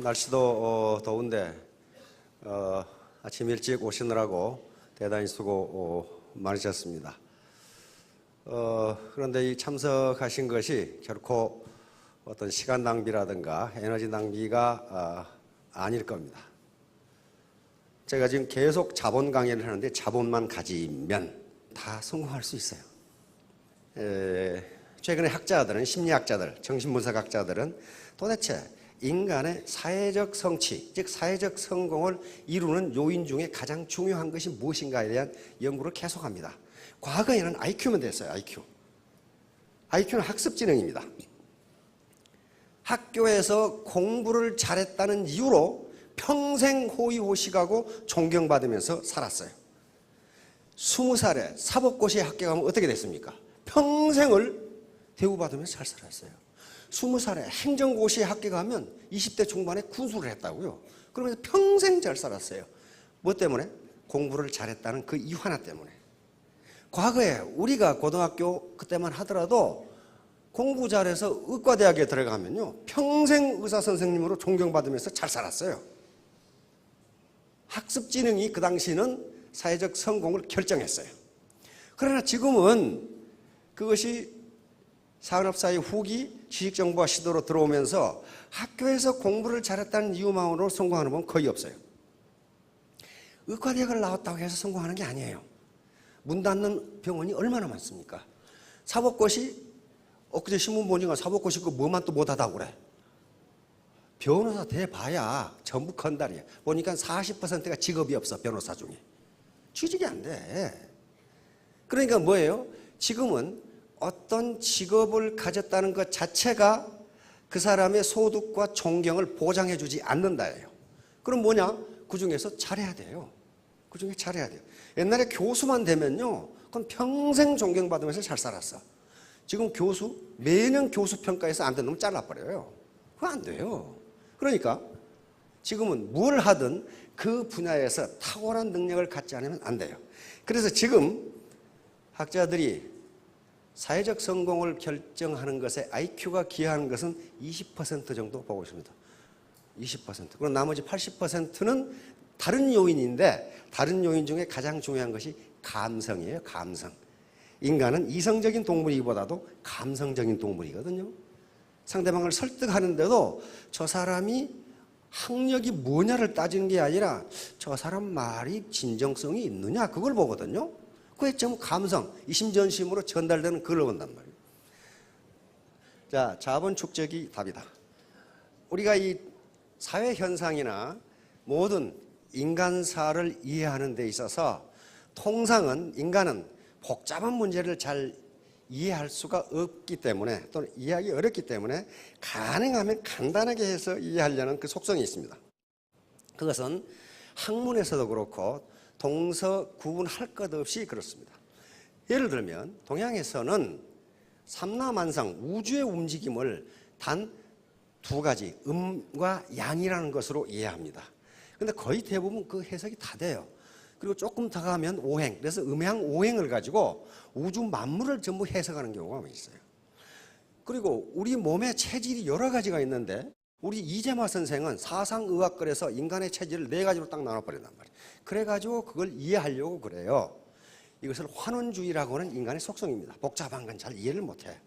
날씨도 더운데 아침 일찍 오시느라고 대단히 수고 많으셨습니다. 그런데 이 참석하신 것이 결코 어떤 시간 낭비라든가 에너지 낭비가 아닐 겁니다. 제가 지금 계속 자본 강의를 하는데 자본만 가지면 다 성공할 수 있어요. 최근에 학자들은, 심리학자들, 정신분석학자들은 도대체 인간의 사회적 성취, 즉 사회적 성공을 이루는 요인 중에 가장 중요한 것이 무엇인가에 대한 연구를 계속합니다. 과거에는 IQ면 됐어요. IQ는 학습지능입니다. 학교에서 공부를 잘했다는 이유로 평생 호의호식하고 존경받으면서 살았어요. 20살에 사법고시에 합격하면 어떻게 됐습니까? 평생을 대우받으면서 잘 살았어요. 20살에 행정고시에 합격하면 20대 중반에 군수를 했다고요. 그러면서 평생 잘 살았어요. 뭐 때문에? 공부를 잘했다는 그 이유 하나 때문에. 과거에 우리가 고등학교 그때만 하더라도 공부 잘해서 의과대학에 들어가면요, 평생 의사선생님으로 존경받으면서 잘 살았어요. 학습지능이 그 당시는 사회적 성공을 결정했어요. 그러나 지금은 그것이 산업사회 후기 지식정보화 시대로 들어오면서 학교에서 공부를 잘했다는 이유만으로 성공하는 분 거의 없어요. 의과대학을 나왔다고 해서 성공하는 게 아니에요. 문 닫는 병원이 얼마나 많습니까? 사법고시, 엊그제 신문 보니까 사법고시 그 뭐만 또 못하다고 그래. 변호사 돼봐야 전부 건달이야. 보니까 40%가 직업이 없어, 변호사 중에. 취직이 안 돼. 그러니까 뭐예요? 지금은 어떤 직업을 가졌다는 것 자체가 그 사람의 소득과 존경을 보장해 주지 않는다예요. 그럼 뭐냐? 그 중에서 잘해야 돼요. 그 중에 잘해야 돼요. 옛날에 교수만 되면요, 그건 평생 존경받으면서 잘 살았어. 지금 교수, 매년 교수 평가에서 안 되는 놈 잘라버려요. 그거 안 돼요. 그러니까 지금은 뭘 하든 그 분야에서 탁월한 능력을 갖지 않으면 안 돼요. 그래서 지금 학자들이 사회적 성공을 결정하는 것에 IQ가 기여하는 것은 20% 정도 보고 있습니다. 20%. 그럼 나머지 80%는 다른 요인인데, 다른 요인 중에 가장 중요한 것이 감성이에요. 감성. 인간은 이성적인 동물이기보다도 감성적인 동물이거든요. 상대방을 설득하는데도 저 사람이 학력이 뭐냐를 따지는 게 아니라 저 사람 말이 진정성이 있느냐, 그걸 보거든요. 그게 전부 감성, 이심전심으로 전달되는 그걸 본단 말이에요. 자, 자본 축적이 답이다. 우리가 이 사회 현상이나 모든 인간사를 이해하는 데 있어서 통상은 인간은 복잡한 문제를 잘 이해할 수가 없기 때문에, 또는 이해하기 어렵기 때문에 가능하면 간단하게 해서 이해하려는 그 속성이 있습니다. 그것은 학문에서도 그렇고 동서 구분할 것 없이 그렇습니다. 예를 들면 동양에서는 삼라만상, 우주의 움직임을 단 두 가지, 음과 양이라는 것으로 이해합니다. 그런데 거의 대부분 그 해석이 다 돼요. 그리고 조금 더 가면 오행, 그래서 음양 오행을 가지고 우주 만물을 전부 해석하는 경우가 있어요. 그리고 우리 몸의 체질이 여러 가지가 있는데 우리 이재마 선생은 사상의학걸에서 인간의 체질을 4가지로 딱 나눠버린단 말이에요. 그래가지고 그걸 이해하려고 그래요. 이것을 환원주의라고 하는 인간의 속성입니다. 복잡한 건 잘 이해를 못해.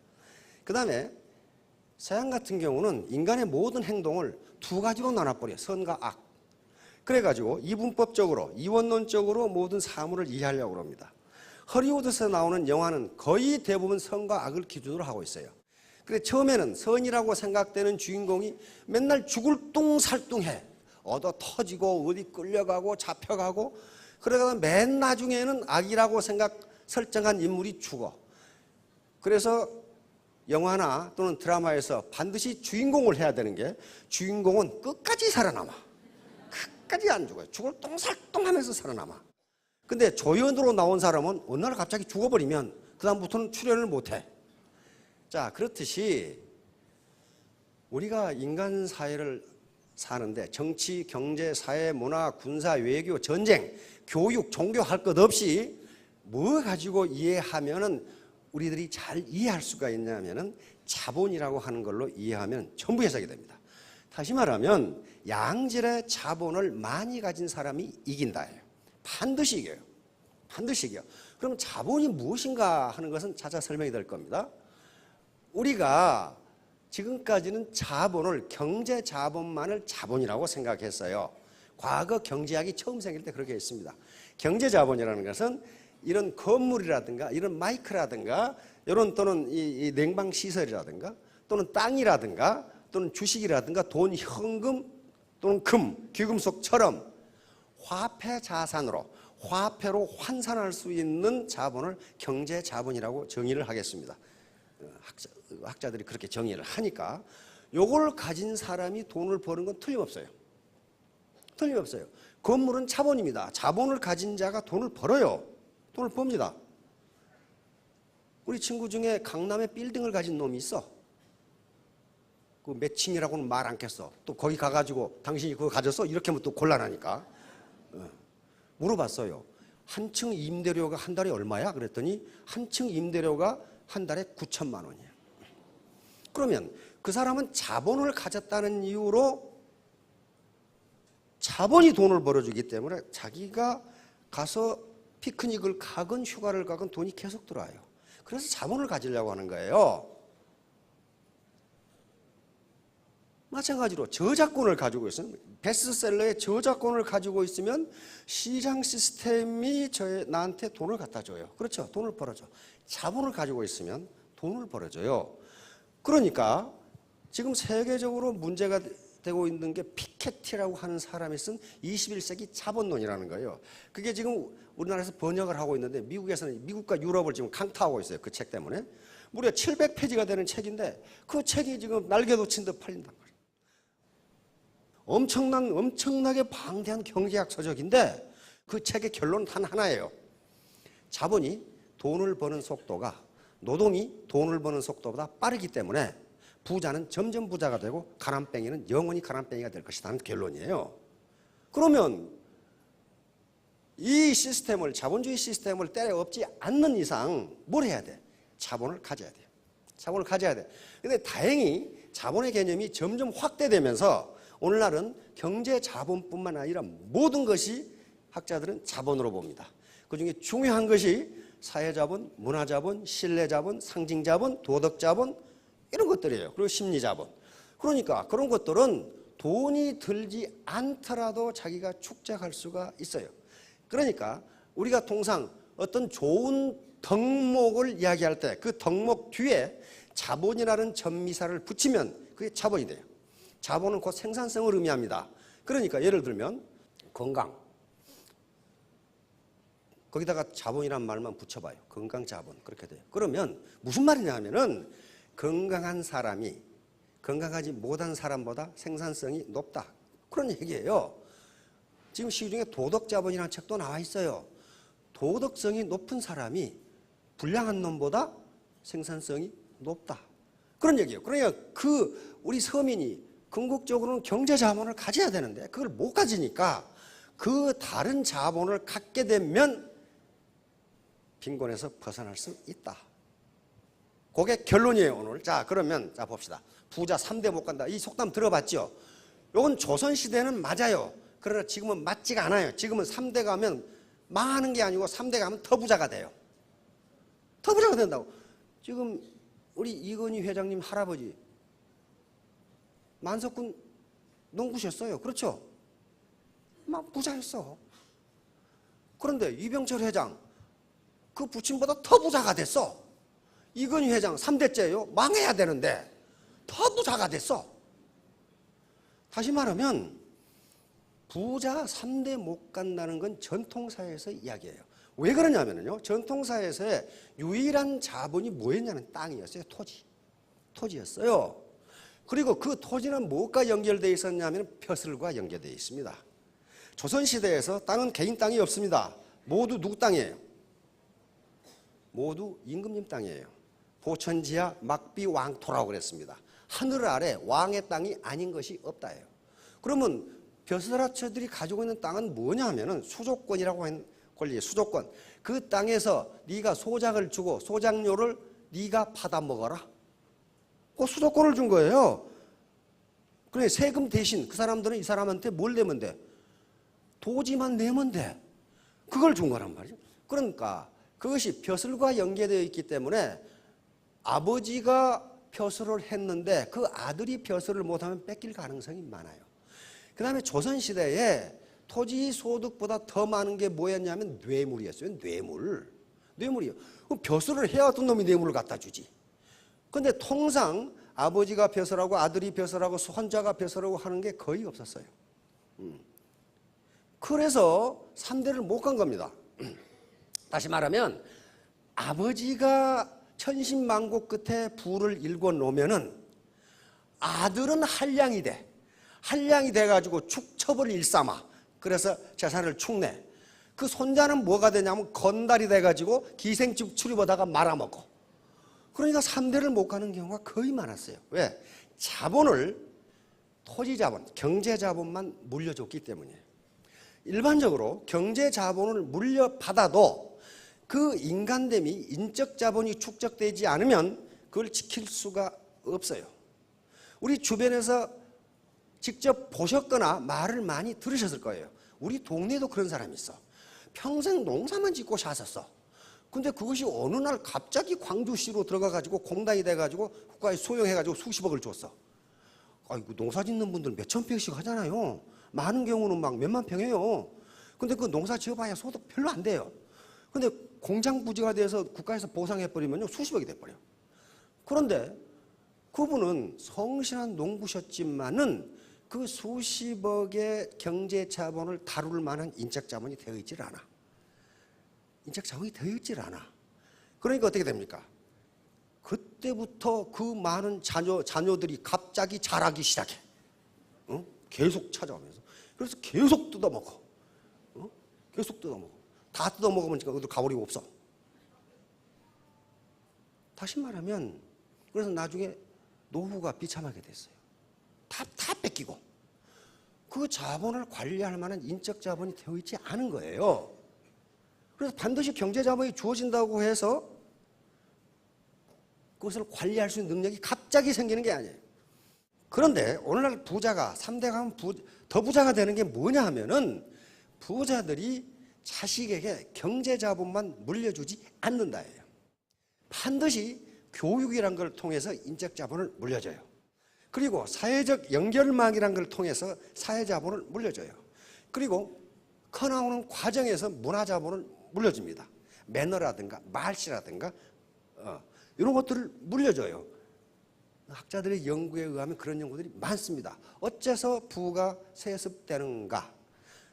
그 다음에 서양 같은 경우는 인간의 모든 행동을 2가지로 나눠버려요. 선과 악. 그래가지고 이분법적으로, 이원론적으로 모든 사물을 이해하려고 합니다. 허리우드에서 나오는 영화는 거의 대부분 선과 악을 기준으로 하고 있어요. 그래, 처음에는 선이라고 생각되는 주인공이 맨날 죽을 뚱살뚱해. 얻어 터지고 어디 끌려가고 잡혀가고, 그러다가 맨 나중에는 악이라고 설정한 인물이 죽어. 그래서 영화나 또는 드라마에서 반드시 주인공을 해야 되는 게, 주인공은 끝까지 살아남아. 끝까지 안 죽어요. 죽을 똥살똥하면서 살아남아. 근데 조연으로 나온 사람은 어느 날 갑자기 죽어버리면 그 다음부터는 출연을 못해. 자, 그렇듯이 우리가 인간 사회를 사는데 정치, 경제, 사회, 문화, 군사, 외교, 전쟁, 교육, 종교 할 것 없이 뭐 가지고 이해하면은 우리들이 잘 이해할 수가 있냐면은 자본이라고 하는 걸로 이해하면 전부 해석이 됩니다. 다시 말하면 양질의 자본을 많이 가진 사람이 이긴다예요. 반드시 이겨요. 반드시 이겨요. 그럼 자본이 무엇인가 하는 것은 차차 설명이 될 겁니다. 우리가 지금까지는 자본을, 경제 자본만을 자본이라고 생각했어요. 과거 경제학이 처음 생길 때 그렇게 했습니다. 경제 자본이라는 것은 이런 건물이라든가 이런 마이크라든가 이런 또는 이 냉방 시설이라든가 또는 땅이라든가 또는 주식이라든가 돈, 현금 또는 금, 귀금속처럼 화폐 자산으로, 화폐로 환산할 수 있는 자본을 경제 자본이라고 정의를 하겠습니다. 학자들이 그렇게 정의를 하니까 요걸 가진 사람이 돈을 버는 건 틀림없어요. 틀림없어요. 건물은 자본입니다. 자본을 가진 자가 돈을 벌어요. 돈을 법니다. 우리 친구 중에 강남에 빌딩을 가진 놈이 있어. 그 몇 층이라고는 말 않겠어. 또 거기 가가지고 당신이 그거 가졌어? 이렇게 하면 또 곤란하니까. 물어봤어요. 한 층 임대료가 한 달에 얼마야? 그랬더니 한 층 임대료가 한 달에 9천만 원이에요. 그러면 그 사람은 자본을 가졌다는 이유로 자본이 돈을 벌어주기 때문에 자기가 가서 피크닉을 가건 휴가를 가건 돈이 계속 들어와요. 그래서 자본을 가지려고 하는 거예요. 마찬가지로 저작권을 가지고 있으면, 베스트셀러의 저작권을 가지고 있으면 시장 시스템이 나한테 돈을 갖다 줘요. 그렇죠? 돈을 벌어줘. 자본을 가지고 있으면 돈을 벌어줘요. 그러니까 지금 세계적으로 문제가 되고 있는 게 피케티라고 하는 사람이 쓴 21세기 자본론이라는 거예요. 그게 지금 우리나라에서 번역을 하고 있는데 미국에서는, 미국과 유럽을 지금 강타하고 있어요. 그 책 때문에. 무려 700페이지가 되는 책인데 그 책이 지금 날개도 친 듯 팔린단 말이에요. 엄청나게 방대한 경제학 서적인데 그 책의 결론은 단 하나예요. 자본이 돈을 버는 속도가 노동이 돈을 버는 속도보다 빠르기 때문에 부자는 점점 부자가 되고 가난뱅이는 영원히 가난뱅이가 될 것이라는 결론이에요. 그러면 이 시스템을, 자본주의 시스템을 때려 엎지 않는 이상 뭘 해야 돼? 자본을 가져야 돼요. 자본을 가져야 돼. 근데 다행히 자본의 개념이 점점 확대되면서 오늘날은 경제 자본뿐만 아니라 모든 것이 학자들은 자본으로 봅니다. 그중에 중요한 것이 사회자본, 문화자본, 신뢰자본, 상징자본, 도덕자본 이런 것들이에요. 그리고 심리자본. 그러니까 그런 것들은 돈이 들지 않더라도 자기가 축적할 수가 있어요. 그러니까 우리가 통상 어떤 좋은 덕목을 이야기할 때 그 덕목 뒤에 자본이라는 전미사를 붙이면 그게 자본이 돼요. 자본은 곧 생산성을 의미합니다. 그러니까 예를 들면 건강, 거기다가 자본이란 말만 붙여봐요. 건강 자본 그렇게 돼요. 그러면 무슨 말이냐 하면은 건강한 사람이 건강하지 못한 사람보다 생산성이 높다. 그런 얘기예요. 지금 시중에 도덕자본이라는 책도 나와 있어요. 도덕성이 높은 사람이 불량한 놈보다 생산성이 높다. 그런 얘기예요. 그러니까 우리 서민이 궁극적으로는 경제 자본을 가져야 되는데 그걸 못 가지니까 그 다른 자본을 갖게 되면 빈곤에서 벗어날 수 있다. 그게 결론이에요, 오늘. 자, 그러면 봅시다. 부자 3대 못 간다. 이 속담 들어봤죠? 이건 조선시대는 맞아요. 그러나 지금은 맞지가 않아요. 지금은 3대 가면 망하는 게 아니고 3대 가면 더 부자가 돼요. 더 부자가 된다고. 지금 우리 이건희 회장님 할아버지 만석군 농구셨어요. 그렇죠? 막 부자였어. 그런데 이병철 회장 그 부친보다 더 부자가 됐어. 이건희 회장 3대째예요. 망해야 되는데 더 부자가 됐어. 다시 말하면 부자 3대 못 간다는 건 전통사회에서 이야기예요. 왜 그러냐면요. 전통사회에서의 유일한 자본이 뭐였냐면 땅이었어요. 토지였어요. 그리고 그 토지는 무엇과 연결되어 있었냐면 벼슬과 연결되어 있습니다. 조선시대에서 땅은 개인 땅이 없습니다. 모두 누구 땅이에요? 모두 임금님 땅이에요. 보천지하 막비 왕토라고 그랬습니다. 하늘 아래 왕의 땅이 아닌 것이 없다예요. 그러면 벼슬아처들이 가지고 있는 땅은 뭐냐 하면은 수조권이라고 하는 권리예요. 수조권. 그 땅에서 네가 소작을 주고 소작료를 네가 받아 먹어라. 그 수도권을 준 거예요. 그래 세금 대신 그 사람들은 이 사람한테 뭘 내면 돼? 도지만 내면 돼. 그걸 준 거란 말이죠. 그러니까 그것이 벼슬과 연계되어 있기 때문에 아버지가 벼슬을 했는데 그 아들이 벼슬을 못하면 뺏길 가능성이 많아요. 그 다음에 조선시대에 토지 소득보다 더 많은 게 뭐였냐면 뇌물이었어요. 뇌물이요. 그럼 벼슬을 해야 어떤 놈이 뇌물을 갖다 주지. 근데 통상 아버지가 벼슬하고 아들이 벼슬하고 손자가 벼슬하고 하는 게 거의 없었어요. 그래서 3대를 못 간 겁니다. 다시 말하면 아버지가 천신만고 끝에 부를 일궈 놓으면은 아들은 한량이 돼. 한량이 돼가지고 축첩을 일삼아. 그래서 재산을 축내. 그 손자는 뭐가 되냐면 건달이 돼가지고 기생집 출입하다가 말아먹고. 그러니까 3대를 못 가는 경우가 거의 많았어요. 왜? 자본을 토지자본, 경제자본만 물려줬기 때문이에요. 일반적으로 경제자본을 물려받아도 그 인간됨이 인적자본이 축적되지 않으면 그걸 지킬 수가 없어요. 우리 주변에서 직접 보셨거나 말을 많이 들으셨을 거예요. 우리 동네에도 그런 사람이 있어. 평생 농사만 짓고 사셨어. 근데 그것이 어느 날 갑자기 광주시로 들어가가지고 공단이 돼가지고 국가에 소용해가지고 수십억을 줬어. 아이고, 농사 짓는 분들 몇천 평씩 하잖아요. 많은 경우는 막 몇만 평이에요. 근데 그 농사 지어봐야 소득 별로 안 돼요. 근데 공장 부지가 돼서 국가에서 보상해버리면요 수십억이 돼버려. 그런데 그분은 성실한 농부셨지만은 그 수십억의 경제자본을 다룰 만한 인적자본이 되어 있질 않아. 인적자본이 되어 있질 않아. 그러니까 어떻게 됩니까? 그때부터 그 많은 자녀들이 갑자기 자라기 시작해. 계속 찾아오면서. 그래서 계속 뜯어먹어. 계속 뜯어먹어. 다 뜯어먹으면 그것도 가오리가 없어. 다시 말하면 그래서 나중에 노후가 비참하게 됐어요. 다 뺏기고 그 자본을 관리할 만한 인적 자본이 되어 있지 않은 거예요. 그래서 반드시 경제 자본이 주어진다고 해서 그것을 관리할 수 있는 능력이 갑자기 생기는 게 아니에요. 그런데 오늘날 부자가 3대 가면 더 부자가 되는 게 뭐냐 하면은 부자들이 자식에게 경제 자본만 물려주지 않는다예요. 반드시 교육이란 걸 통해서 인적 자본을 물려줘요. 그리고 사회적 연결망이란 걸 통해서 사회 자본을 물려줘요. 그리고 커나오는 과정에서 문화 자본을 물려줍니다. 매너라든가 말씨라든가 이런 것들을 물려줘요. 학자들의 연구에 의하면 그런 연구들이 많습니다. 어째서 부가 세습되는가?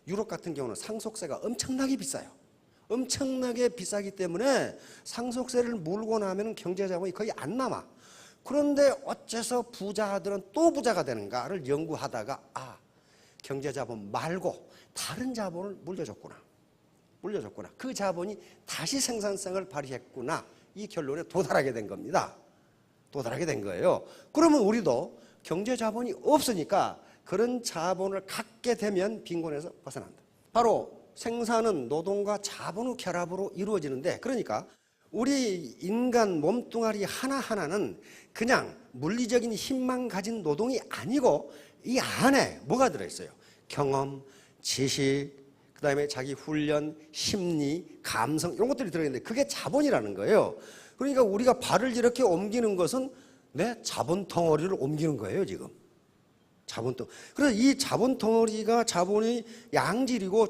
유럽 같은 경우는 상속세가 엄청나게 비싸요. 엄청나게 비싸기 때문에 상속세를 물고 나면 경제자본이 거의 안 남아. 그런데 어째서 부자들은 또 부자가 되는가를 연구하다가 경제자본 말고 다른 자본을 물려줬구나. 그 자본이 다시 생산성을 발휘했구나. 이 결론에 도달하게 된 겁니다. 도달하게 된 거예요. 그러면 우리도 경제자본이 없으니까 그런 자본을 갖게 되면 빈곤에서 벗어난다. 바로 생산은 노동과 자본의 결합으로 이루어지는데, 그러니까 우리 인간 몸뚱아리 하나하나는 그냥 물리적인 힘만 가진 노동이 아니고 이 안에 뭐가 들어있어요? 경험, 지식, 그 다음에 자기 훈련, 심리, 감성 이런 것들이 들어있는데 그게 자본이라는 거예요. 그러니까 우리가 발을 이렇게 옮기는 것은 내 자본 덩어리를 옮기는 거예요, 지금. 자본덩어리. 그래서 이 자본 덩어리가 자본이 양질이고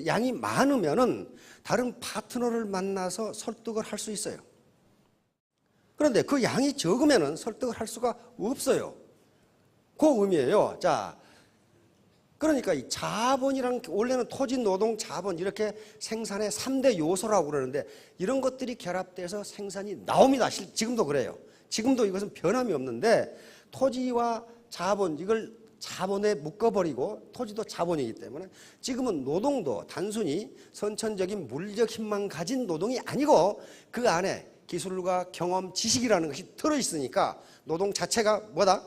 양이 많으면은 다른 파트너를 만나서 설득을 할 수 있어요. 그런데 그 양이 적으면은 설득을 할 수가 없어요. 그 의미예요. 자, 그러니까 이 자본이랑 원래는 토지, 노동, 자본 이렇게 생산의 3대 요소라고 그러는데 이런 것들이 결합돼서 생산이 나옵니다. 지금도 그래요. 지금도 이것은 변함이 없는데 토지와 자본 이걸 자본에 묶어버리고 토지도 자본이기 때문에 지금은 노동도 단순히 선천적인 물리적 힘만 가진 노동이 아니고 그 안에 기술과 경험, 지식이라는 것이 들어있으니까 노동 자체가 뭐다?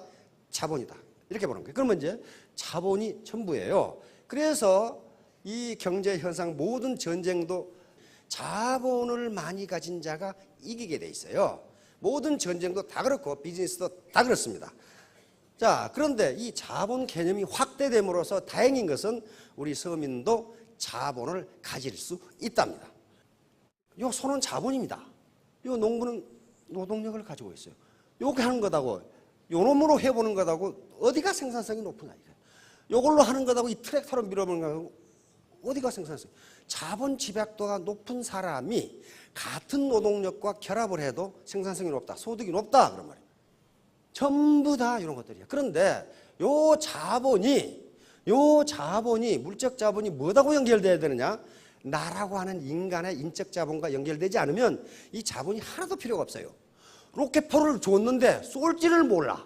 자본이다. 이렇게 보는 거예요. 그러면 이제 자본이 전부예요. 그래서 이 경제 현상 모든 전쟁도 자본을 많이 가진 자가 이기게 돼 있어요. 모든 전쟁도 다 그렇고 비즈니스도 다 그렇습니다. 자, 그런데 이 자본 개념이 확대됨으로써 다행인 것은 우리 서민도 자본을 가질 수 있답니다. 요 소는 자본입니다. 요 농부는 노동력을 가지고 있어요. 요게 하는 거다고, 요 놈으로 해보는 거다고 어디가 생산성이 높으냐 이거예요. 요걸로 하는 거다고 이 트랙터로 밀어보는 거다고 어디가 생산성이. 자본 집약도가 높은 사람이 같은 노동력과 결합을 해도 생산성이 높다, 소득이 높다 그런 말이에요. 전부 다 이런 것들이에요. 그런데 요 자본이 물적 자본이 뭐하고 연결돼야 되느냐? 나라고 하는 인간의 인적 자본과 연결되지 않으면 이 자본이 하나도 필요가 없어요. 로켓포를 줬는데 쏠지를 몰라.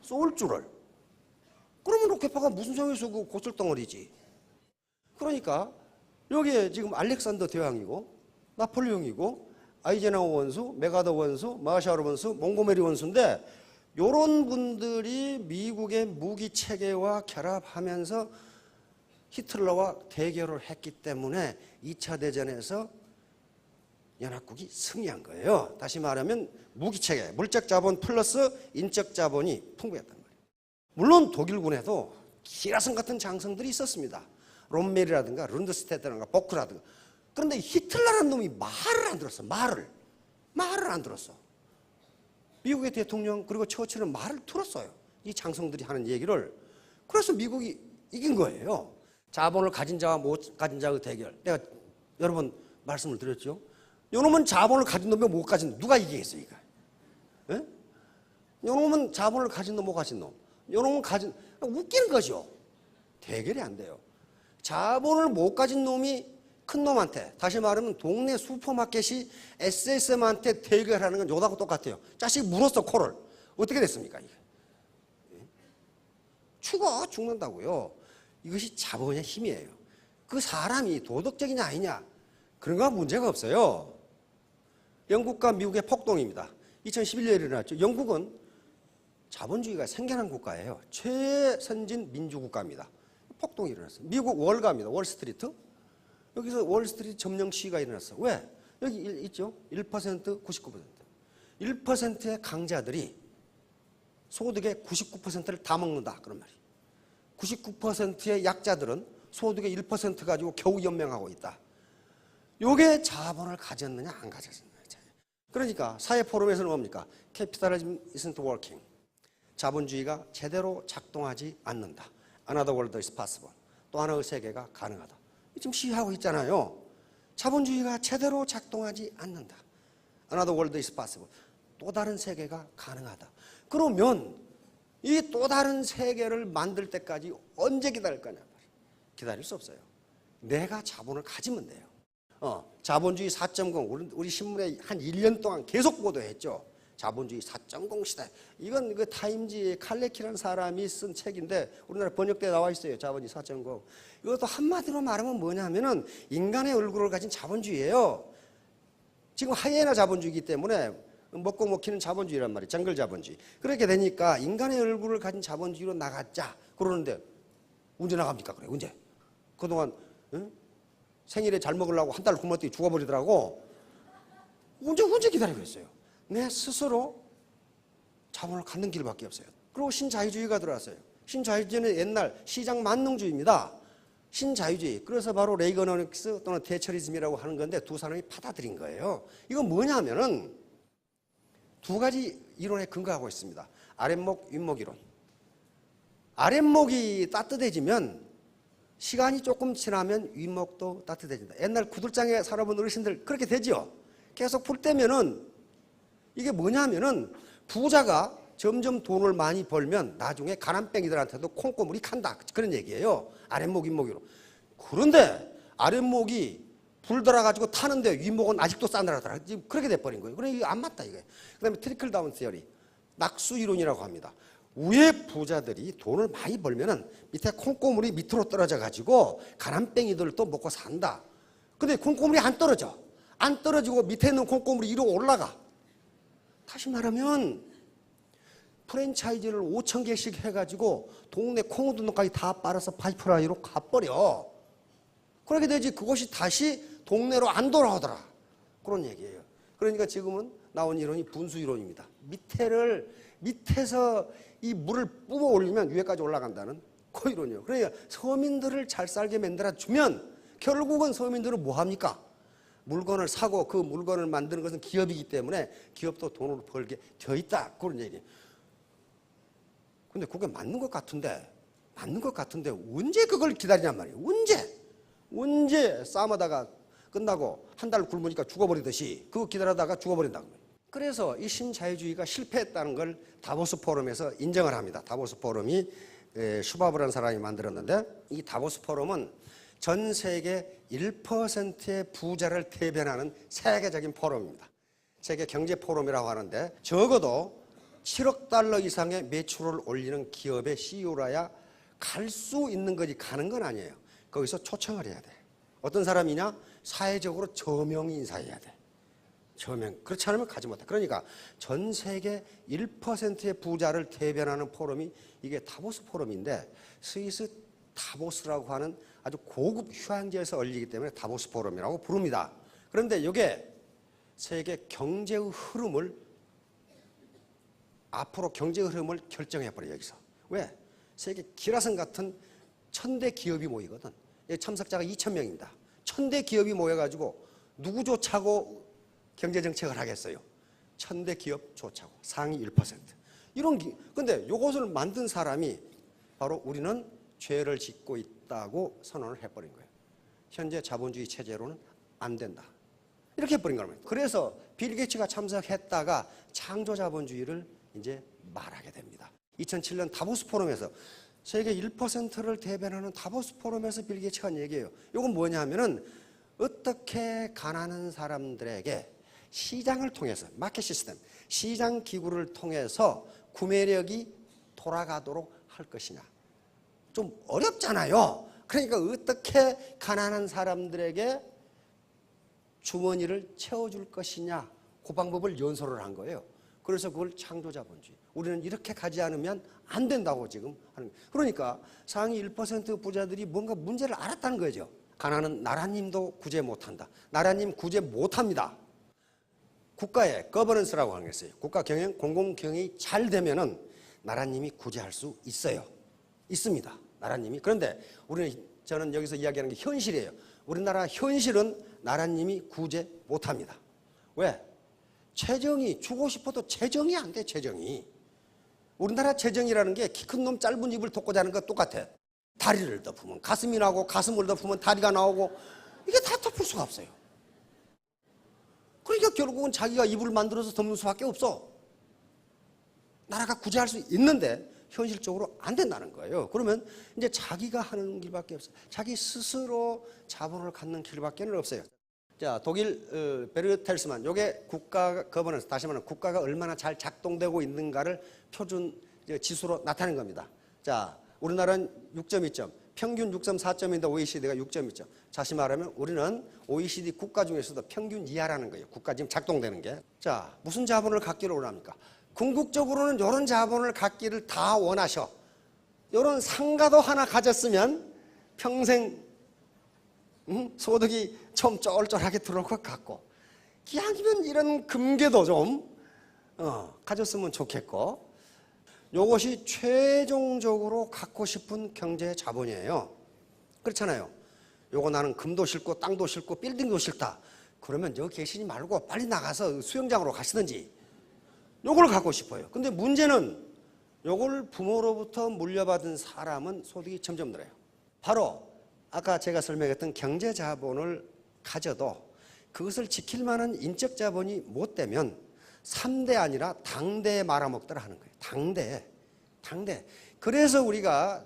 쏠 줄을. 그러면 로켓포가 무슨 소용이서 그 고철덩어리지. 그러니까 여기에 지금 알렉산더 대왕이고 나폴레옹이고 아이젠하워 원수, 메가더 원수, 마샤르 원수, 몽고메리 원수인데 이런 분들이 미국의 무기 체계와 결합하면서 히틀러와 대결을 했기 때문에 2차 대전에서 연합국이 승리한 거예요. 다시 말하면 무기 체계, 물적 자본 플러스 인적 자본이 풍부했단 말이에요. 물론 독일군에도 기라성 같은 장성들이 있었습니다. 롬멜이라든가 룬드스테드라든가 보크라든가. 그런데 히틀러라는 놈이 말을 안 들었어. 말을 안 들었어. 미국의 대통령 그리고 처칠은 말을 들었어요. 이 장성들이 하는 얘기를. 그래서 미국이 이긴 거예요. 자본을 가진 자와 못 가진 자의 대결. 내가 여러 번 말씀을 드렸죠. 요놈은 자본을 가진 놈이 못 가진 누가 이기겠어요, 이거? 예? 요놈은 자본을 가진 놈, 못 가진 놈. 요놈은 가진, 웃기는 거죠. 대결이 안 돼요. 자본을 못 가진 놈이 큰 놈한테, 다시 말하면 동네 슈퍼마켓이 SSM한테 대결하는 건 요다고 똑같아요. 자식 물었어, 코를. 어떻게 됐습니까, 이게? 죽는다고요. 이것이 자본의 힘이에요. 그 사람이 도덕적이냐 아니냐, 그런 건 문제가 없어요. 영국과 미국의 폭동입니다. 2011년에 일어났죠. 영국은 자본주의가 생겨난 국가예요. 최선진 민주국가입니다. 폭동이 일어났어요. 미국 월가입니다. 월스트리트. 여기서 월스트리트 점령 시위가 일어났어요. 왜? 여기 있죠. 1%, 99%. 1%의 강자들이 소득의 99%를 다 먹는다. 그런 말이에요. 99%의 약자들은 소득의 1% 가지고 겨우 연명하고 있다. 요게 자본을 가졌느냐 안 가졌느냐. 그러니까 사회 포럼에서는 뭡니까? Capitalism isn't working. 자본주의가 제대로 작동하지 않는다. Another world is possible. 또 하나의 세계가 가능하다. 지금 시위하고 있잖아요. 자본주의가 제대로 작동하지 않는다. Another world is possible. 또 다른 세계가 가능하다. 그러면 이 또 다른 세계를 만들 때까지 언제 기다릴 거냐? 기다릴 수 없어요. 내가 자본을 가지면 돼요. 자본주의 4.0 우리 신문에 한 1년 동안 계속 보도했죠. 자본주의 4.0 시대. 이건 그 타임지의 칼레키라는 사람이 쓴 책인데 우리나라 번역대에 나와 있어요. 자본주의 4.0. 이것도 한마디로 말하면 뭐냐면은 인간의 얼굴을 가진 자본주의예요. 지금 하이에나 자본주의이기 때문에 먹고 먹히는 자본주의란 말이에요. 정글 자본주의. 그렇게 되니까 인간의 얼굴을 가진 자본주의로 나가자 그러는데 언제 나갑니까? 그래 언제? 그동안 생일에 잘 먹으려고 한 달 굶었더니 죽어버리더라고. 언제 기다리고 있어요. 내 스스로 자본을 갖는 길밖에 없어요. 그리고 신자유주의가 들어왔어요. 신자유주의는 옛날 시장 만능주의입니다. 신자유주의. 그래서 바로 레이거노믹스 또는 대처리즘이라고 하는 건데 두 사람이 받아들인 거예요. 이건 뭐냐면은 두 가지 이론에 근거하고 있습니다. 아랫목, 윗목 이론. 아랫목이 따뜻해지면 시간이 조금 지나면 윗목도 따뜻해진다. 옛날 구들장에 살아본 어르신들 그렇게 되죠. 계속 불 때면은 이게 뭐냐면은 부자가 점점 돈을 많이 벌면 나중에 가난뱅이들한테도 콩고물이 간다. 그런 얘기예요. 아랫목, 윗목으로. 그런데 아랫목이 불 들어가지고 타는데 윗목은 아직도 싸늘하더라. 지금 그렇게 돼버린 거예요. 그러니까 이게 안 맞다 이거예요. 그 다음에 트리클 다운 시어리. 낙수 이론이라고 합니다. 위에 부자들이 돈을 많이 벌면은 밑에 콩고물이 밑으로 떨어져 가지고 가난뱅이들도 먹고 산다. 근데 콩고물이 안 떨어져. 안 떨어지고 밑에 있는 콩고물이 위로 올라가. 다시 말하면 프랜차이즈를 5,000개씩 해가지고 동네 콩우두둑까지 다 빨아서 파이프라인으로 가버려. 그렇게 되지 그것이 다시 동네로 안 돌아오더라. 그런 얘기예요. 그러니까 지금은 나온 이론이 분수 이론입니다. 밑에를 밑에서 이 물을 뿜어 올리면 위에까지 올라간다는 그 이론이에요. 그러니까 서민들을 잘 살게 만들어주면 결국은 서민들은 뭐합니까? 물건을 사고 그 물건을 만드는 것은 기업이기 때문에 기업도 돈을 벌게 되어 있다. 그런 얘기예요. 근데 그게 맞는 것 같은데 언제 그걸 기다리냔 말이에요. 언제 싸움하다가 끝나고 한 달 굶으니까 죽어버리듯이 그거 기다리다가 죽어버린다고. 그래서 이 신자유주의가 실패했다는 걸 다보스 포럼에서 인정을 합니다. 다보스 포럼이 슈바브라는 사람이 만들었는데, 이 다보스 포럼은 전 세계 1%의 부자를 대변하는 세계적인 포럼입니다. 세계 경제 포럼이라고 하는데, 적어도 7억 달러 이상의 매출을 올리는 기업의 CEO라야 갈 수 있는 거지 가는 건 아니에요. 거기서 초청을 해야 돼. 어떤 사람이냐? 사회적으로 저명 인사해야 돼. 저명. 그렇지 않으면 가지 못해. 그러니까 전 세계 1%의 부자를 대변하는 포럼이 이게 다보스 포럼인데, 스위스 다보스라고 하는 아주 고급 휴양지에서 열리기 때문에 다보스 포럼이라고 부릅니다. 그런데 이게 세계 경제의 흐름을, 앞으로 경제의 흐름을 결정해버려요. 여기서. 왜? 세계 기라성 같은 1000대 기업이 모이거든. 참석자가 2000명입니다. 1000대 기업이 모여가지고 누구조차고 경제정책을 하겠어요. 1000대 기업조차고 상위 1%. 근데 이것을 만든 사람이 바로 우리는 죄를 짓고 있다고 선언을 해버린 거예요. 현재 자본주의 체제로는 안 된다. 이렇게 해버린 겁니다. 그래서 빌 게이츠가 참석했다가 창조 자본주의를 이제 말하게 됩니다. 2007년 다보스 포럼에서, 세계 1%를 대변하는 다보스 포럼에서 빌 게이츠가 한 얘기예요. 이건 뭐냐 하면은, 어떻게 가난한 사람들에게 시장을 통해서, 마켓 시스템, 시장 기구를 통해서 구매력이 돌아가도록 할 것이냐. 좀 어렵잖아요. 그러니까 어떻게 가난한 사람들에게 주머니를 채워줄 것이냐, 그 방법을 연설을 한 거예요. 그래서 그걸 창조자본주의. 우리는 이렇게 가지 않으면 안 된다고 지금 하는 거예요. 그러니까 상위 1% 부자들이 뭔가 문제를 알았다는 거죠. 가난은 나라님도 구제 못한다. 나라님 구제 못합니다. 국가의 거버넌스라고 하는 게 있어요. 국가 경영, 공공 경영이 잘 되면은 나라님이 구제할 수 있어요. 있습니다. 나라님이. 그런데 저는 여기서 이야기하는 게 현실이에요. 우리나라 현실은 나라님이 구제 못합니다. 왜? 재정이, 주고 싶어도 재정이 안 돼, 재정이. 우리나라 재정이라는 게 키 큰 놈 짧은 입을 덮고 자는 것 똑같아. 다리를 덮으면 가슴이 나오고, 가슴을 덮으면 다리가 나오고, 이게 다 덮을 수가 없어요. 그러니까 결국은 자기가 이불을 만들어서 덮는 수밖에 없어. 나라가 구제할 수 있는데 현실적으로 안 된다는 거예요. 그러면 이제 자기가 하는 길밖에 없어요. 자기 스스로 자본을 갖는 길밖에 없어요. 자, 독일 베르텔스만, 요게 국가 거버넌스, 다시 말하면 국가가 얼마나 잘 작동되고 있는가를 표준 지수로 나타낸 겁니다. 자, 우리나라는 6.2점, 평균 6.4점인데 OECD가 6.2점. 다시 말하면 우리는 OECD 국가 중에서도 평균 이하라는 거예요. 국가 지금 작동되는 게. 자, 무슨 자본을 갖기를 원합니까? 궁극적으로는 이런 자본을 갖기를 다 원하셔. 이런 상가도 하나 가졌으면 평생 소득이 좀 쫄쫄하게 들어올 것 같고, 기왕이면 이런 금괴도 좀 가졌으면 좋겠고, 이것이 최종적으로 갖고 싶은 경제 자본이에요. 그렇잖아요. 요거 나는 금도 싫고 땅도 싫고 빌딩도 싫다. 그러면 여기 계시지 말고 빨리 나가서 수영장으로 가시든지. 요걸 갖고 싶어요. 근데 문제는 요걸 부모로부터 물려받은 사람은 소득이 점점 늘어요. 바로 아까 제가 설명했던 경제 자본을 가져도 그것을 지킬 만한 인적 자본이 못 되면 3대 아니라 당대에 말아먹더라 하는 거예요. 당대. 그래서 우리가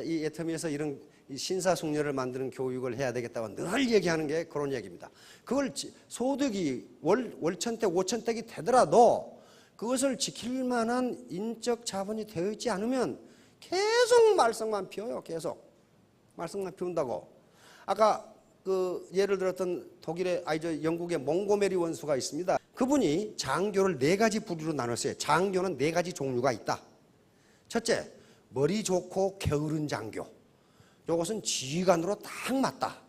이 애터미에서 이런 신사숙녀를 만드는 교육을 해야 되겠다고 늘 얘기하는 게 그런 얘기입니다. 그걸 소득이 월천대, 오천대가 되더라도 그것을 지킬 만한 인적 자본이 되어 있지 않으면 계속 말썽만 피워요. 계속 말썽만 피운다고. 아까 그 예를 들었던 영국의 몽고메리 원수가 있습니다. 그분이 장교를 4가지 부류로 나눴어요. 장교는 4가지 종류가 있다. 첫째, 머리 좋고 게으른 장교. 이것은 지휘관으로 딱 맞다.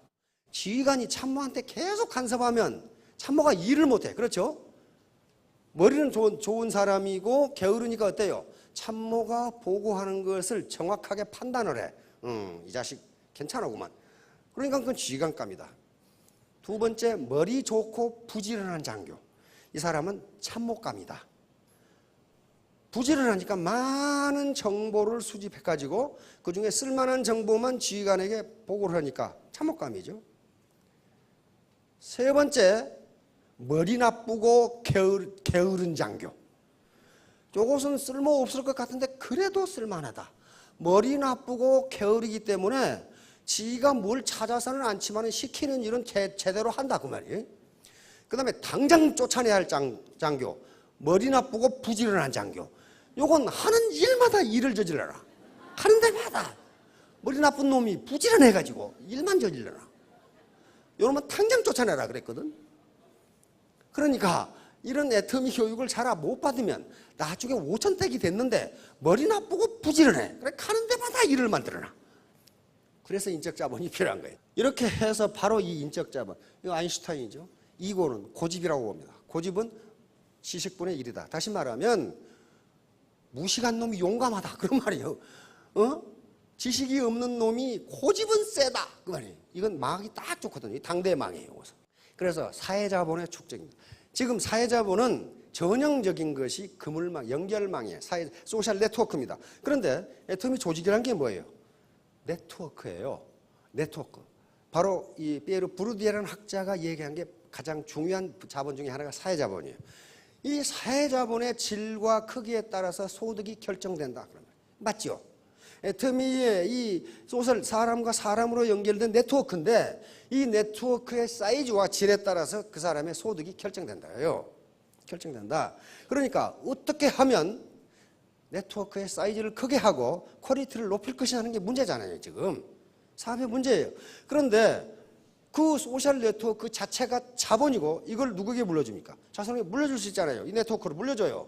지휘관이 참모한테 계속 간섭하면 참모가 일을 못해. 그렇죠? 머리는 좋은 사람이고 게으르니까 어때요? 참모가 보고하는 것을 정확하게 판단을 해. 이 자식 괜찮아구만. 그러니까 그건 지휘관감이다. 두 번째, 머리 좋고 부지런한 장교. 이 사람은 참모감이다. 부지런하니까 많은 정보를 수집해가지고 그중에 쓸만한 정보만 지휘관에게 보고를 하니까 참모감이죠. 세 번째, 머리 나쁘고 게으른 장교. 이것은 쓸모없을 것 같은데 그래도 쓸만하다. 머리 나쁘고 게으르기 때문에 지가 뭘 찾아서는 않지만 시키는 일은 제대로 한다 그 말이에요. 그 다음에 당장 쫓아내야 할 장교. 머리 나쁘고 부지런한 장교. 요건 하는 일마다 일을 저질러라. 하는 데마다 머리 나쁜 놈이 부지런해가지고 일만 저질러라. 요러면 당장 쫓아내라 그랬거든. 그러니까 이런 애터미 교육을 잘 못 받으면 나중에 5천택이 됐는데 머리 나쁘고 부지런해. 그래 가는 데마다 일을 만들어놔. 그래서 인적 자본이 필요한 거예요. 이렇게 해서 바로 이 인적 자본, 이거 아인슈타인이죠. 이거는 고집이라고 봅니다. 고집은 지식분의 1이다. 다시 말하면 무식한 놈이 용감하다 그런 말이에요. 지식이 없는 놈이 고집은 세다 그 말이에요. 이건 망하기 딱 좋거든요. 당대의 망이에요. 그래서 사회자본의 축적입니다. 지금 사회자본은 전형적인 것이 그물망, 연결망이에요. 소셜 네트워크입니다. 그런데 애터미 조직이라는 게 뭐예요? 네트워크예요. 네트워크. 바로 이 피에르 부르디에라는 학자가 얘기한 게 가장 중요한 자본 중에 하나가 사회자본이에요. 이 사회자본의 질과 크기에 따라서 소득이 결정된다. 맞죠? 애터미의 이 소셜, 사람과 사람으로 연결된 네트워크인데 이 네트워크의 사이즈와 질에 따라서 그 사람의 소득이 결정된다요. 결정된다. 그러니까 어떻게 하면 네트워크의 사이즈를 크게 하고 퀄리티를 높일 것이냐 하는 게 문제잖아요. 지금 사업의 문제예요. 그런데 그 소셜 네트워크 자체가 자본이고 이걸 누구에게 물려줍니까? 자손에게 물려줄 수 있잖아요. 이 네트워크를 물려줘요.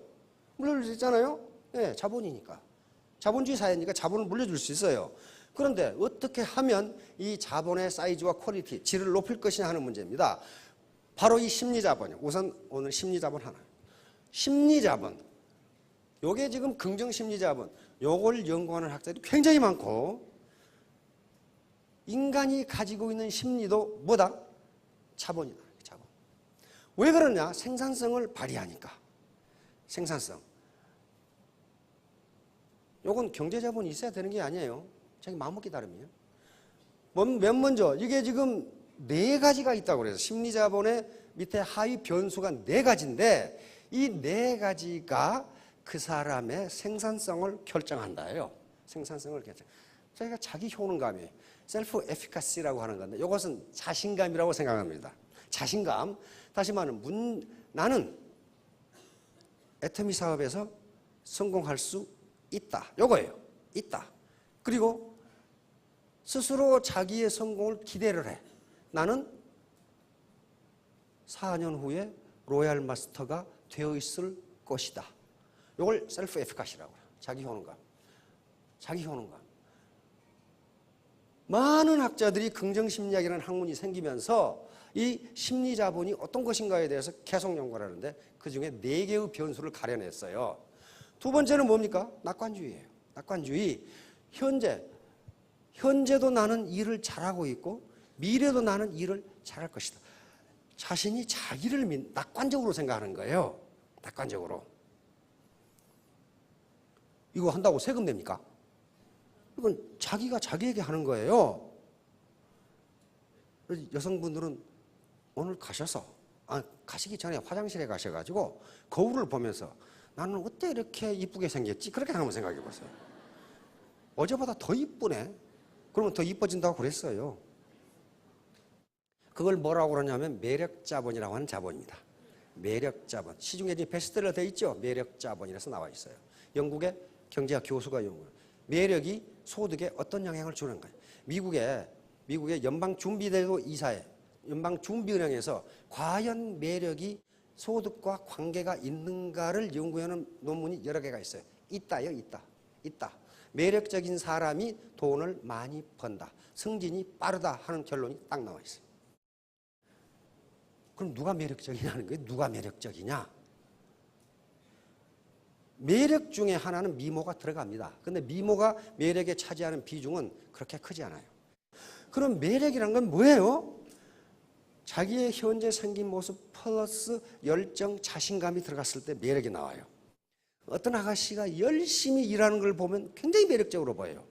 물려줄 수 있잖아요. 네, 자본이니까. 자본주의 사회니까 자본을 물려줄 수 있어요. 그런데 어떻게 하면 이 자본의 사이즈와 퀄리티, 질을 높일 것이냐 하는 문제입니다. 바로 이 심리자본이요. 우선 오늘 심리자본 하나. 심리자본. 요게 지금 긍정심리자본. 요걸 연구하는 학자들이 굉장히 많고 인간이 가지고 있는 심리도 뭐다? 자본이다. 자본. 왜 그러냐? 생산성을 발휘하니까. 생산성. 요건 경제자본이 있어야 되는 게 아니에요. 자기 마음먹기 따름이에요. 맨 먼저 이게 지금 4가지가 있다고 그래서 심리자본의 밑에 하위 변수가 4가지인데 이 4가지가 그 사람의 생산성을 결정한다예요. 생산성을 결정. 저희가 자기 효능감이에요. 셀프 에피카시라고 하는 건데 이것은 자신감이라고 생각합니다. 자신감. 다시 말하면 나는 애터미 사업에서 성공할 수 있다. 요거예요. 있다. 그리고 스스로 자기의 성공을 기대를 해. 나는 4년 후에 로얄 마스터가 되어 있을 것이다. 이걸 셀프 에피카시라고 해요. 자기 효능감. 자기 효능감. 많은 학자들이 긍정심리학이라는 학문이 생기면서 이 심리자본이 어떤 것인가에 대해서 계속 연구를 하는데 그중에 4개의 변수를 가려냈어요. 두 번째는 뭡니까? 낙관주의예요. 낙관주의. 현재도 나는 일을 잘하고 있고 미래도 나는 일을 잘할 것이다. 자신이 자기를 낙관적으로 생각하는 거예요. 낙관적으로. 이거 한다고 세금 냅니까? 이건 자기가 자기에게 하는 거예요. 여성분들은 오늘 가시기 전에 화장실에 가셔가지고 거울을 보면서 나는 어때 이렇게 이쁘게 생겼지? 그렇게 한번 생각해 보세요. 어제보다 더 이쁘네? 그러면 더 이뻐진다고 그랬어요. 그걸 뭐라고 그러냐면 매력자본이라고 하는 자본입니다. 매력자본. 시중에 이제 베스트셀러 되어 있죠? 매력자본이라서 나와 있어요. 영국의 경제학 교수가 연구해요. 매력이 소득에 어떤 영향을 주는 거예요. 미국의 연방준비제도 이사회, 연방준비은행에서 과연 매력이 소득과 관계가 있는가를 연구하는 논문이 여러 개가 있어요. 있다요, 있다. 매력적인 사람이 돈을 많이 번다. 승진이 빠르다 하는 결론이 딱 나와 있어요. 그럼 누가 매력적이냐는 거예요. 누가 매력적이냐? 매력 중에 하나는 미모가 들어갑니다. 근데 미모가 매력에 차지하는 비중은 그렇게 크지 않아요. 그럼 매력이란 건 뭐예요? 자기의 현재 생긴 모습 플러스 열정, 자신감이 들어갔을 때 매력이 나와요. 어떤 아가씨가 열심히 일하는 걸 보면 굉장히 매력적으로 보여요.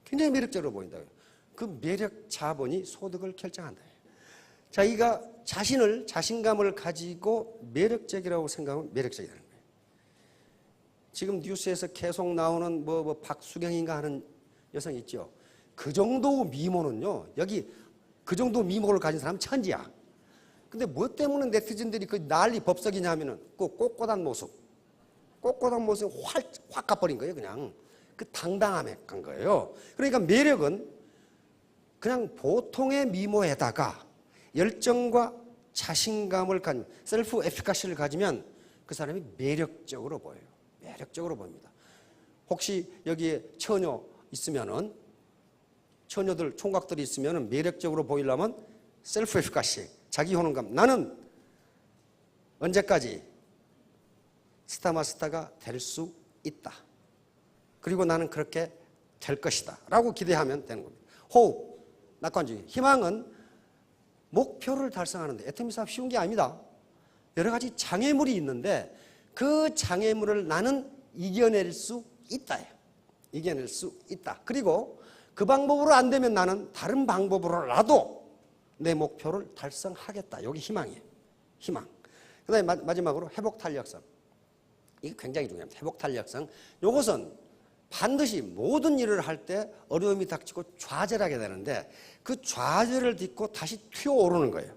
굉장히 매력적으로 보인다고요. 그 매력 자본이 소득을 결정한다. 자기가 자신감을 가지고 매력적이라고 생각하면 매력적이라는 거예요. 지금 뉴스에서 계속 나오는 박수경인가 하는 여성 있죠. 그 정도 미모는요, 여기 그 정도 미모를 가진 사람은 천지야. 근데 뭐 때문에 네티즌들이 그 난리 법석이냐면은 그 꼿꼿한 모습이 확 가버린 거예요, 그냥. 그 당당함에 간 거예요. 그러니까 매력은 그냥 보통의 미모에다가 열정과 자신감을 가진 셀프 에피카시를 가지면 그 사람이 매력적으로 보여요. 매력적으로 보입니다. 혹시 여기에 처녀 있으면은 처녀들, 총각들이 있으면 매력적으로 보이려면 셀프 에피카시, 자기 효능감. 나는 언제까지 스타마스터가 될 수 있다. 그리고 나는 그렇게 될 것이다. 라고 기대하면 되는 겁니다. 호흡, 낙관주의. 희망은 목표를 달성하는데 애터미 사업 쉬운 게 아닙니다. 여러 가지 장애물이 있는데 그 장애물을 나는 이겨낼 수 있다. 이겨낼 수 있다. 그리고 그 방법으로 안 되면 나는 다른 방법으로라도 내 목표를 달성하겠다. 여기 희망이에요. 희망. 그 다음에 마지막으로 회복탄력성. 이게 굉장히 중요합니다. 회복탄력성. 이것은 반드시 모든 일을 할 때 어려움이 닥치고 좌절하게 되는데 그 좌절을 딛고 다시 튀어오르는 거예요.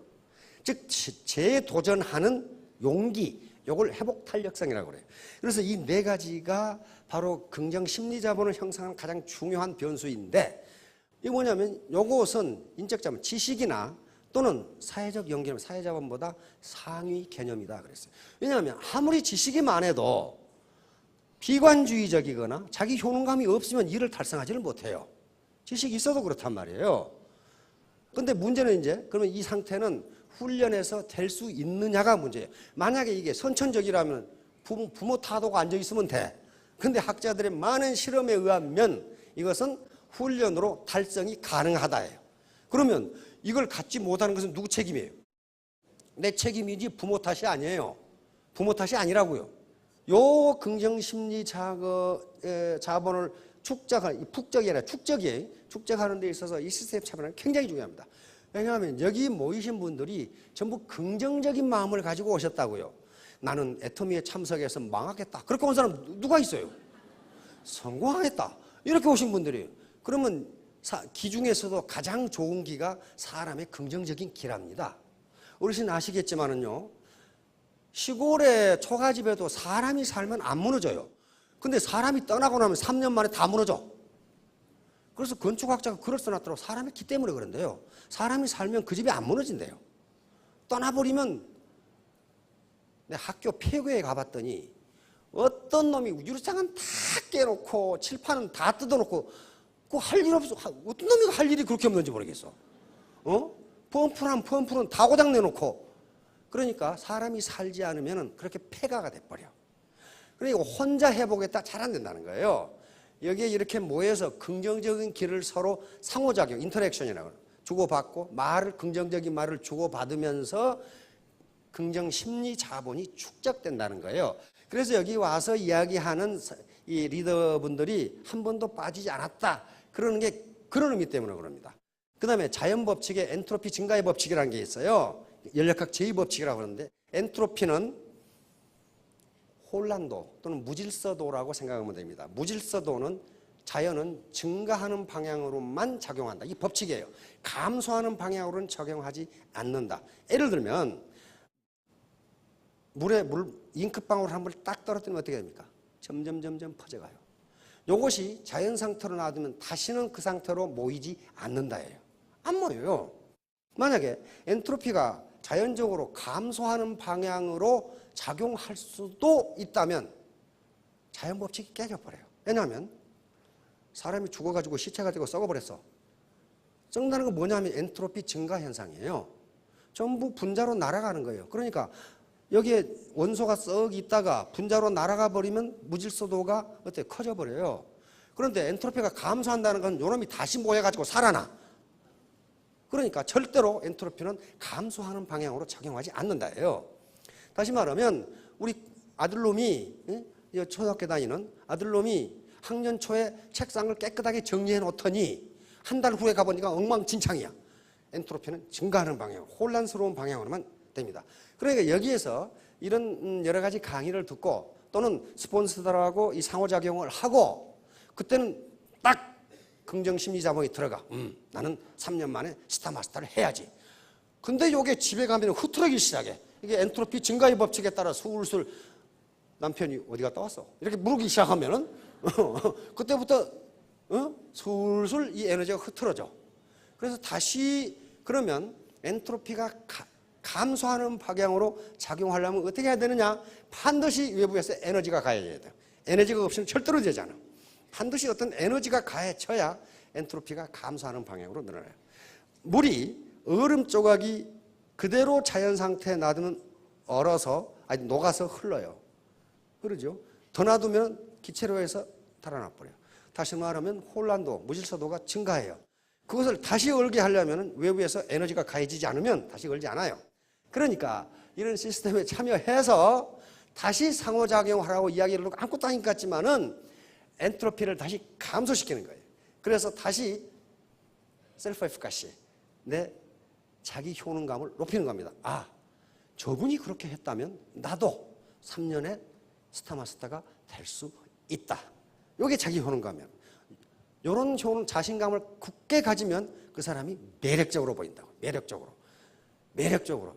즉 재도전하는 용기. 이걸 회복탄력성이라고 그래요. 그래서 이 네 가지가 바로 긍정심리자본을 형성하는 가장 중요한 변수인데 이게 뭐냐면 이것은 인적자본, 지식이나 또는 사회적 연결, 사회자본보다 상위 개념이다 그랬어요. 왜냐하면 아무리 지식이 많아도 비관주의적이거나 자기 효능감이 없으면 일을 달성하지를 못해요. 지식이 있어도 그렇단 말이에요. 근데 문제는 이제 그러면 이 상태는 훈련해서 될 수 있느냐가 문제예요. 만약에 이게 선천적이라면 부모 타도가 앉아있으면 돼. 근데 학자들의 많은 실험에 의하면 이것은 훈련으로 달성이 가능하다예요. 그러면 이걸 갖지 못하는 것은 누구 책임이에요? 내 책임이지 부모 탓이 아니에요. 부모 탓이 아니라고요. 요 긍정심리 자본을 북적이 아니라 축적이에요. 축적하는 데 있어서 이 시스템 차별은 굉장히 중요합니다. 왜냐하면 여기 모이신 분들이 전부 긍정적인 마음을 가지고 오셨다고요. 나는 애터미에 참석해서 망하겠다. 그렇게 온 사람 누가 있어요? 성공하겠다. 이렇게 오신 분들이에요. 그러면 기 중에서도 가장 좋은 기가 사람의 긍정적인 기랍니다. 어르신 아시겠지만은요. 시골의 초가집에도 사람이 살면 안 무너져요. 근데 사람이 떠나고 나면 3년 만에 다 무너져. 그래서 건축학자가 글을 써놨더라고. 사람이 기 때문에 그런데요. 사람이 살면 그 집이 안 무너진대요. 떠나버리면 내 학교 폐교에 가봤더니 어떤 놈이 유리창은 다 깨놓고 칠판은 다 뜯어놓고 그 할 일 없어. 어떤 놈이 할 일이 그렇게 없는지 모르겠어. 펌프는 다 고장 내놓고. 그러니까 사람이 살지 않으면 그렇게 폐가가 돼버려. 그러니까 혼자 해보겠다 잘 안 된다는 거예요. 여기에 이렇게 모여서 긍정적인 길을 서로 상호작용, 인터랙션이라고 주고받고 긍정적인 말을 주고받으면서 긍정심리 자본이 축적된다는 거예요. 그래서 여기 와서 이야기하는 이 리더분들이 한 번도 빠지지 않았다. 그러는 게 그런 의미 때문에 그럽니다. 그 다음에 자연법칙의 엔트로피 증가의 법칙이라는 게 있어요. 연력학 제2법칙이라고 하는데 엔트로피는 혼란도 또는 무질서도라고 생각하면 됩니다. 무질서도는 자연은 증가하는 방향으로만 작용한다. 이 법칙이에요. 감소하는 방향으로는 적용하지 않는다. 예를 들면 잉크방울 한 번 딱 떨어뜨리면 어떻게 됩니까? 점점 퍼져가요. 이것이 자연 상태로 놔두면 다시는 그 상태로 모이지 않는다예요. 안 모여요. 만약에 엔트로피가 자연적으로 감소하는 방향으로 작용할 수도 있다면 자연 법칙이 깨져버려요. 왜냐하면 사람이 죽어가지고 시체가 되고 썩어버렸어. 썩는다는 건 뭐냐면 엔트로피 증가 현상이에요. 전부 분자로 날아가는 거예요. 그러니까 여기에 원소가 썩 있다가 분자로 날아가 버리면 무질서도가 어때? 커져 버려요. 그런데 엔트로피가 감소한다는 건 요놈이 다시 모여가지고 살아나. 그러니까 절대로 엔트로피는 감소하는 방향으로 작용하지 않는다예요. 다시 말하면 우리 아들놈이 초등학교 다니는 아들놈이 학년 초에 책상을 깨끗하게 정리해 놓더니 한 달 후에 가보니까 엉망진창이야. 엔트로피는 증가하는 방향, 혼란스러운 방향으로만 됩니다. 그러니까 여기에서 이런 여러 가지 강의를 듣고 또는 스폰서들하고 이 상호작용을 하고 그때는 딱 긍정심리자본이 들어가. 나는 3년 만에 스타마스터를 해야지. 근데 이게 집에 가면 흐트러기 시작해. 이게 엔트로피 증가의 법칙에 따라 술술 남편이 어디 갔다 왔어? 이렇게 물기 시작하면은 그때부터 술술 이 에너지가 흐트러져. 그래서 다시 그러면 엔트로피가 감소하는 방향으로 작용하려면 어떻게 해야 되느냐? 반드시 외부에서 에너지가 가해져야 돼요. 에너지가 없으면 절대로 되지 않아. 반드시 어떤 에너지가 가해져야 엔트로피가 감소하는 방향으로 늘어나요. 물이 얼음 조각이 그대로 자연 상태에 놔두면 얼어서 아니 녹아서 흘러요. 그러죠? 더 놔두면 기체로해서 달아나 버려요. 다시 말하면 혼란도, 무질서도가 증가해요. 그것을 다시 얼게 하려면 외부에서 에너지가 가해지지 않으면 다시 얼지 않아요. 그러니까 이런 시스템에 참여해서 다시 상호작용하라고 이야기를 하고 아무것도 아닌 것 같지만은 엔트로피를 다시 감소시키는 거예요. 그래서 다시 셀프 에피카시, 내 자기 효능감을 높이는 겁니다. 아, 저분이 그렇게 했다면 나도 3년에 스타마스터가 될 수 있다. 이게 자기 효능감이에요. 이런 효능, 자신감을 굳게 가지면 그 사람이 매력적으로 보인다고. 매력적으로.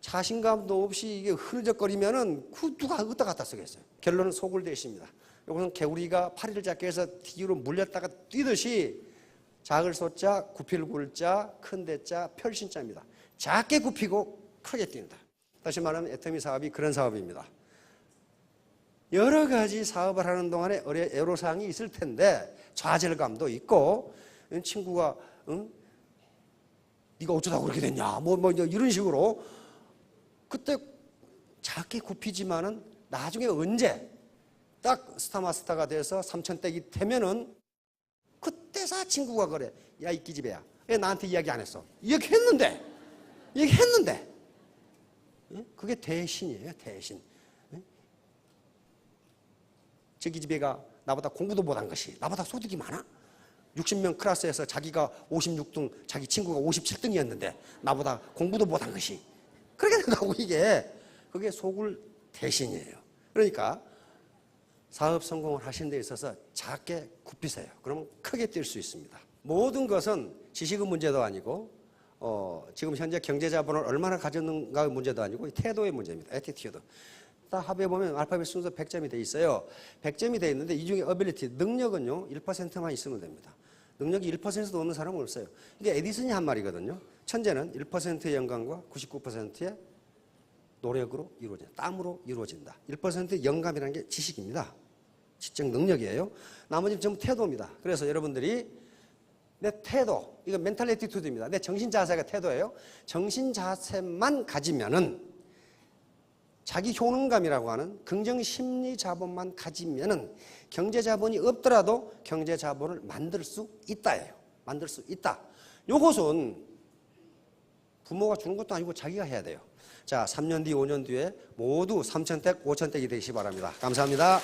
자신감도 없이 이게 흐느적거리면은 누가 어디다 갖다 쓰겠어요. 결론은 소굴대시입니다. 이것은 개구리가 파리를 잡기 위해서 뒤로 물렸다가 뛰듯이 작을 소자, 굽힐 굴자, 큰 대자, 별신자입니다. 작게 굽히고 크게 뛴다. 다시 말하면 애터미 사업이 그런 사업입니다. 여러 가지 사업을 하는 동안에 애로사항이 있을 텐데 좌절감도 있고 친구가 네가 어쩌다 그렇게 됐냐 뭐 이런 식으로 그때 작게 굽히지만은 나중에 언제 딱 스타마스터가 돼서 3,000댁이 되면은 그때서 친구가 그래. 야, 이 기집애야. 왜 나한테 이야기 안 했어? 얘기했는데. 그게 대신이에요, 대신. 저 기집애가 나보다 공부도 못한 것이 나보다 소득이 많아? 60명 클래스에서 자기가 56등, 자기 친구가 57등이었는데 나보다 공부도 못한 것이. 그렇게 생각하고 그게 속을 대신이에요. 그러니까 사업 성공을 하신 데 있어서 작게 굽히세요. 그러면 크게 뛸 수 있습니다. 모든 것은 지식의 문제도 아니고 지금 현재 경제자본을 얼마나 가졌는가의 문제도 아니고 태도의 문제입니다. 애티튜드. 딱 합해보면 알파벳 순서 100점이 돼 있어요. 100점이 돼 있는데 이 중에 어빌리티, 능력은요 1%만 있으면 됩니다. 능력이 1%도 없는 사람은 없어요. 이게 에디슨이 한 말이거든요. 천재는 1%의 영감과 99%의 노력으로 이루어진다. 땀으로 이루어진다. 1%의 영감이라는 게 지식입니다. 지적 능력이에요. 나머지는 전부 태도입니다. 그래서 여러분들이 내 태도, 이거 멘탈 애티튜드입니다. 내 정신 자세가 태도예요. 정신 자세만 가지면은 자기 효능감이라고 하는 긍정 심리 자본만 가지면은 경제 자본이 없더라도 경제 자본을 만들 수 있다예요. 만들 수 있다. 요것은 부모가 주는 것도 아니고 자기가 해야 돼요. 자, 3년 뒤, 5년 뒤에 모두 3,000댁, 5,000댁이 되시기 바랍니다. 감사합니다.